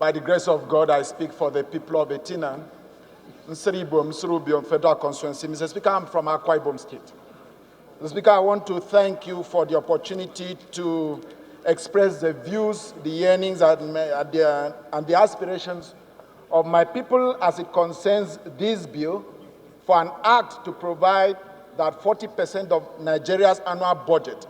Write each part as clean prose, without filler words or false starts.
By the grace of God, I speak for the people of Etina, Nsribom, Nsurubiom Federal Constituency. Mr. Speaker, I'm from Akwa Ibom State. Mr. Speaker, I want to thank you for the opportunity to express the views, the yearnings, and the aspirations of my people as it concerns this bill for an act to provide that 40% of Nigeria's annual budget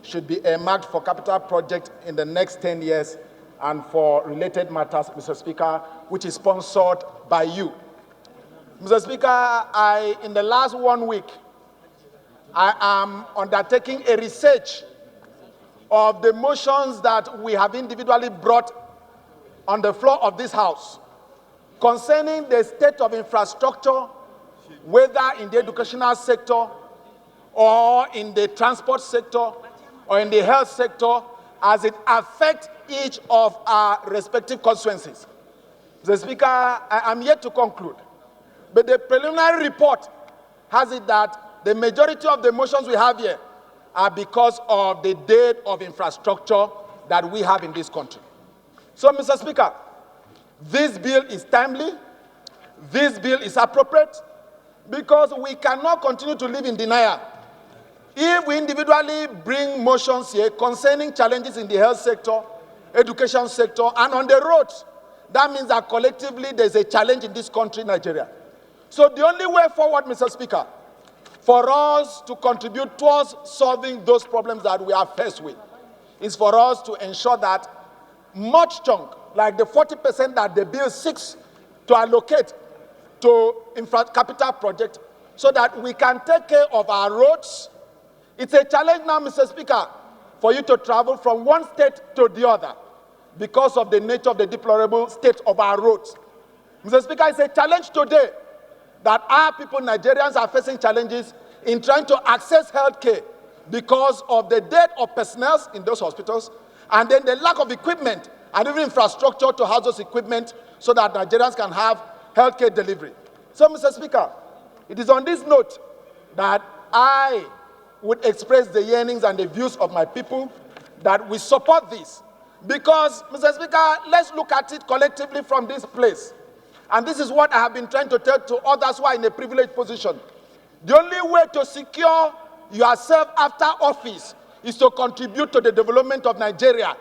should be earmarked for capital projects in the next 10 years and for related matters, Mr. Speaker, which is sponsored by you. Mr. Speaker, in the last 1 week, I am undertaking a research of the motions that we have individually brought on the floor of this House concerning the state of infrastructure, whether in the educational sector or in the transport sector or in the health sector, as it affects each of our respective constituencies. Mr. Speaker, I am yet to conclude, but the preliminary report has it that the majority of the motions we have here are because of the dearth of infrastructure that we have in this country. So, Mr. Speaker, this bill is timely, this bill is appropriate, because we cannot continue to live in denial. If we individually bring motions here concerning challenges in the health sector, education sector, and on the roads, that means that collectively there's a challenge in this country, Nigeria. So the only way forward, Mr. Speaker, for us to contribute towards solving those problems that we are faced with is for us to ensure that much chunk, like the 40% that the bill seeks to allocate to capital project, so that we can take care of our roads. It's a challenge now, Mr. Speaker, for you to travel from one state to the other because of the nature of the deplorable state of our roads. Mr. Speaker, it's a challenge today that our people, Nigerians, are facing challenges in trying to access health care because of the dearth of personnel in those hospitals, and then the lack of equipment and even infrastructure to house those equipment so that Nigerians can have health care delivery. So, Mr. Speaker, it is on this note that I would express the yearnings and the views of my people that we support this. Because, Mr. Speaker, let's look at it collectively from this place. And this is what I have been trying to tell to others who are in a privileged position. The only way to secure yourself after office is to contribute to the development of Nigeria.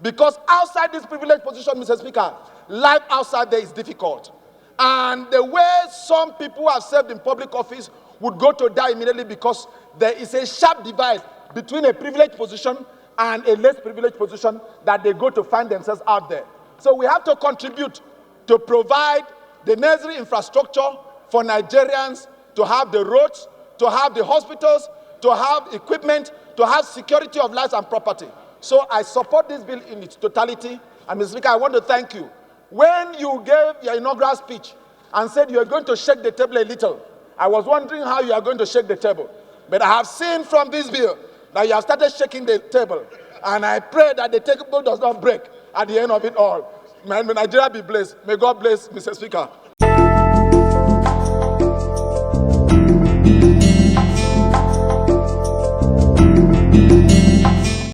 Because outside this privileged position, Mr. Speaker, life outside there is difficult. And the way some people who have served in public office would go to die immediately because there is a sharp divide between a privileged position and a less privileged position that they go to find themselves out there. So we have to contribute to provide the necessary infrastructure for Nigerians to have the roads, to have the hospitals, to have equipment, to have security of lives and property. So I support this bill in its totality. And Mr. Speaker, I want to thank you. When you gave your inaugural speech and said you are going to shake the table a little, I was wondering how you are going to shake the table. But I have seen from this bill that you have started shaking the table. And I pray that the table does not break at the end of it all. May Nigeria be blessed. May God bless, Mr. Speaker.